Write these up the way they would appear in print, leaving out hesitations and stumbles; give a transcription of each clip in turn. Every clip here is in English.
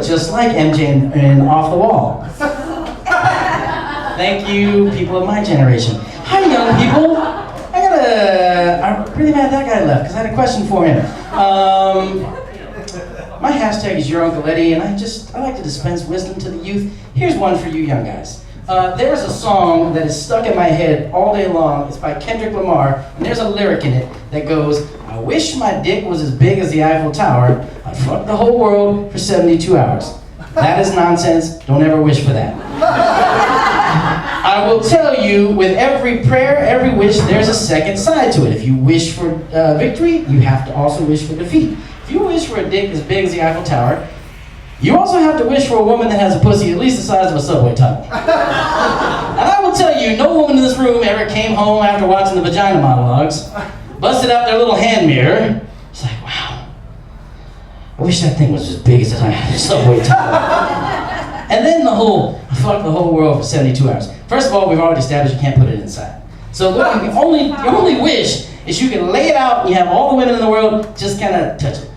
just like MJ in Off the Wall. Thank you, people of my generation. Hi, young people. I'm really mad that guy left because I had a question for him. My hashtag is your Uncle Eddy, and I like to dispense wisdom to the youth. Here's one for you young guys. There's a song that is stuck in my head all day long. It's by Kendrick Lamar, and there's a lyric in it that goes, I wish my dick was as big as the Eiffel Tower. I'd fuck the whole world for 72 hours. That is nonsense. Don't ever wish for that. I will tell you, with every prayer, every wish, there's a second side to it. If you wish for victory, you have to also wish for defeat. If you wish for a dick as big as the Eiffel Tower, you also have to wish for a woman that has a pussy at least the size of a subway tunnel. And I will tell you, no woman in this room ever came home after watching the vagina monologues, busted out their little hand mirror. It's like, wow, I wish that thing was as big as a subway tunnel. And then fuck the whole world for 72 hours. First of all, we've already established you can't put it inside. So look, your only wish is you can lay it out and you have all the women in the world just kind of touch it.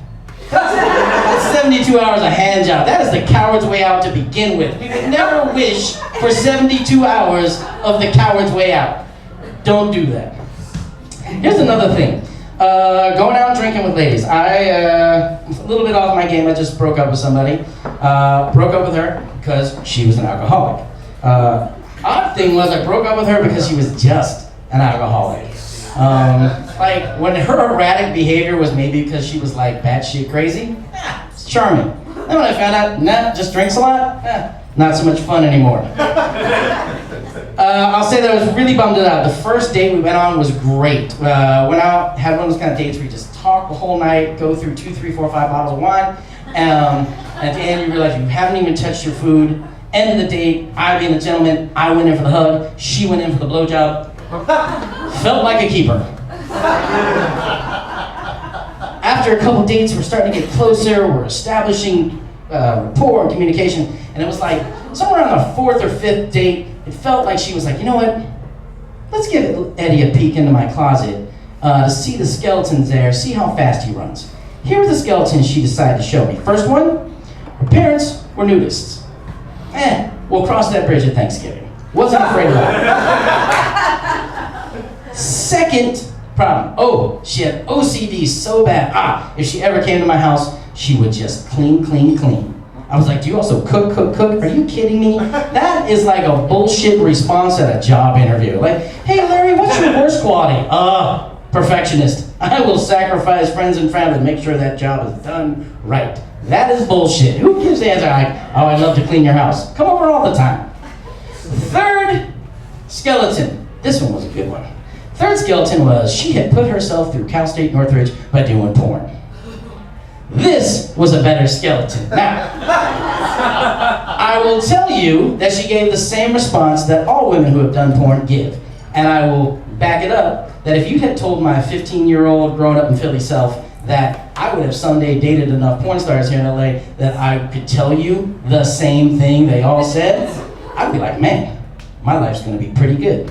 That's 72 hours of hand job. That is the coward's way out to begin with. We would never wish for 72 hours of the coward's way out. Don't do that. Here's another thing. Going out drinking with ladies. I'm a little bit off my game. I just broke up with somebody. Broke up with her because she was an alcoholic. Odd thing was I broke up with her because she was just an alcoholic. Like when her erratic behavior was maybe because she was like batshit crazy, it's charming. Then when I found out, nah, just drinks a lot, not so much fun anymore. I'll say that I was really bummed out. The first date we went on was great. Went out, had one of those kind of dates where you just talk the whole night, go through 2, 3, 4, 5 bottles of wine. At the end you realize you haven't even touched your food. End of the date, I being the gentleman, I went in for the hug, she went in for the blowjob. Felt like a keeper. After a couple dates, we're starting to get closer, we're establishing rapport and communication, and it was like, somewhere on the 4th or 5th date, it felt like she was like, you know what, let's give Eddy a peek into my closet to see the skeletons there, see how fast he runs. Here are the skeletons she decided to show me. First one, her parents were nudists. We'll cross that bridge at Thanksgiving. Wasn't afraid of that. Second problem. Oh, she had OCD so bad. If she ever came to my house, she would just clean, clean, clean. I was like, do you also cook? Are you kidding me? That is like a bullshit response at a job interview. Like, hey Larry, what's your worst quality? Perfectionist. I will sacrifice friends and family to make sure that job is done right. That is bullshit. Who gives the answer like, oh, I'd love to clean your house. Come over all the time. Third skeleton. This one was a good one. Third skeleton was she had put herself through Cal State Northridge by doing porn. This was a better skeleton. Now, I will tell you that she gave the same response that all women who have done porn give. And I will back it up that if you had told my 15-year-old grown up in Philly self that I would have someday dated enough porn stars here in LA that I could tell you the same thing they all said, I'd be like, man, my life's gonna be pretty good.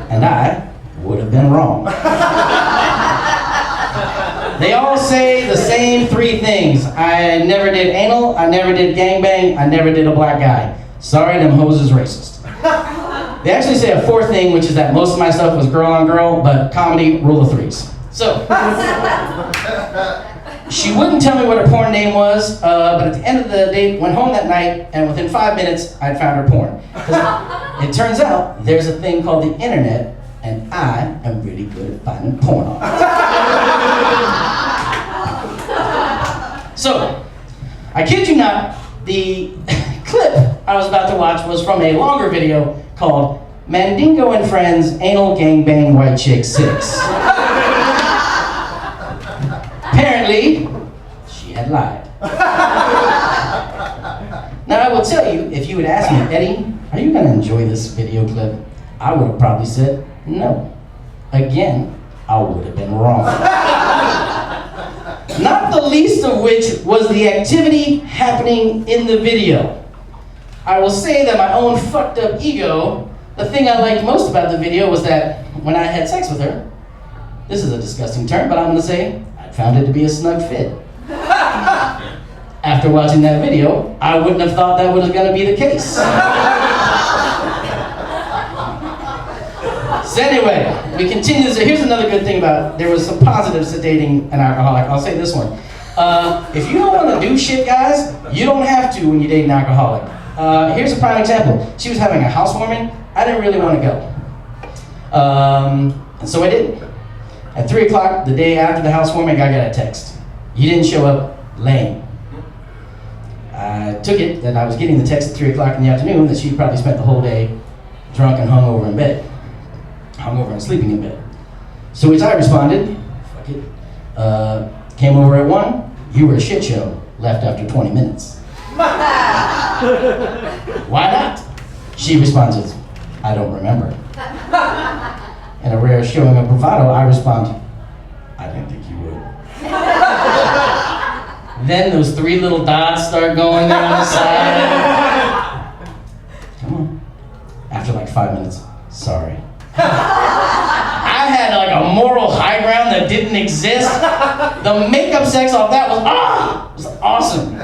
And I would have been wrong. They all say the same 3 things. I never did anal, I never did gangbang, I never did a black guy. Sorry, them hoes is racist. They actually say a 4th thing, which is that most of my stuff was girl on girl, but comedy, rule of 3s. So, she wouldn't tell me what her porn name was, but at the end of the day, went home that night, and within 5 minutes, I'd found her porn. It turns out, there's a thing called the internet, and I am really good at finding porn on it. So, I kid you not, the clip I was about to watch was from a longer video called Mandingo and Friends Anal Gangbang White Chick 6. Apparently, she had lied. Now I will tell you, if you had asked me, Eddy, are you gonna enjoy this video clip? I would have probably said no. Again, I would have been wrong. Not the least of which was the activity happening in the video. I will say that my own fucked up ego, the thing I liked most about the video was that when I had sex with her, this is a disgusting term, but I'm gonna say, I found it to be a snug fit. After watching that video, I wouldn't have thought that was going to be the case. So anyway, we continue. So here's another good thing about, there was some positives to dating an alcoholic. I'll say this one. If you don't want to do shit, guys, you don't have to when you date an alcoholic. Here's a prime example. She was having a housewarming. I didn't really want to go. And so I didn't. At 3 o'clock, the day after the housewarming, I got a text. You didn't show up, lame. I took it that I was getting the text at 3 o'clock in the afternoon that she'd probably spent the whole day drunk and hungover in bed. Hungover and sleeping in bed. So which I responded, fuck it. Came over at 1, you were a shit show, left after 20 minutes. Why not? She responds, I don't remember. In a rare showing of bravado, I respond, I didn't think you would. Then those 3 little dots start going there on the side. Come on. After like 5 minutes, sorry. I had like a moral high ground that didn't exist. The makeup sex off that was awesome.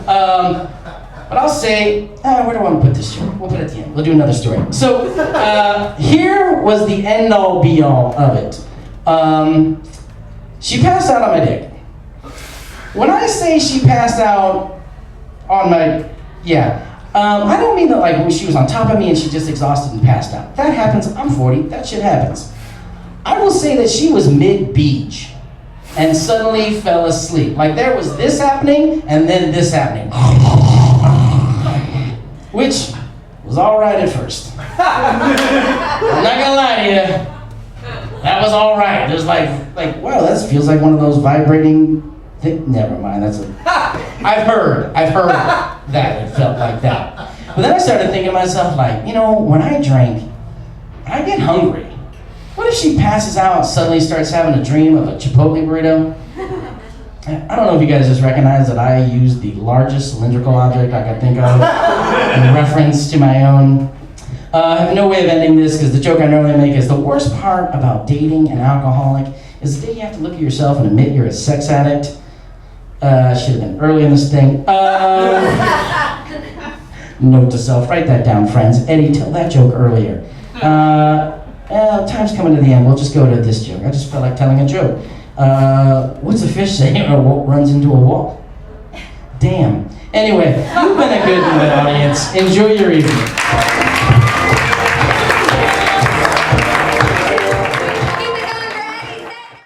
But I'll say, where do I want to put this story? We'll put it at the end. We'll do another story. So here was the end-all be-all of it. She passed out on my dick. When I say she passed out on my, I don't mean that like when she was on top of me and she just exhausted and passed out. That happens, I'm 40, that shit happens. I will say that she was mid-beach and suddenly fell asleep. Like there was this happening and then this happening. Which was all right at first. I'm not gonna lie to you, that was all right. There's like, wow, that feels like one of those vibrating things. Never mind, that's a, I've heard that it felt like that. But then I started thinking to myself like, you know, when I drink, I get hungry. What if she passes out and suddenly starts having a dream of a Chipotle burrito? I don't know if you guys just recognize that I use the largest cylindrical object I could think of in reference to my own. I have no way of ending this because the joke I normally make is the worst part about dating an alcoholic is the day you have to look at yourself and admit you're a sex addict. Should have been early in this thing. Note to self, write that down, friends. Eddie, tell that joke earlier. Time's coming to the end. We'll just go to this joke. I just felt like telling a joke. What's a fish say when a wall runs into a wall? Damn. Anyway, you've been a good audience. Enjoy your evening.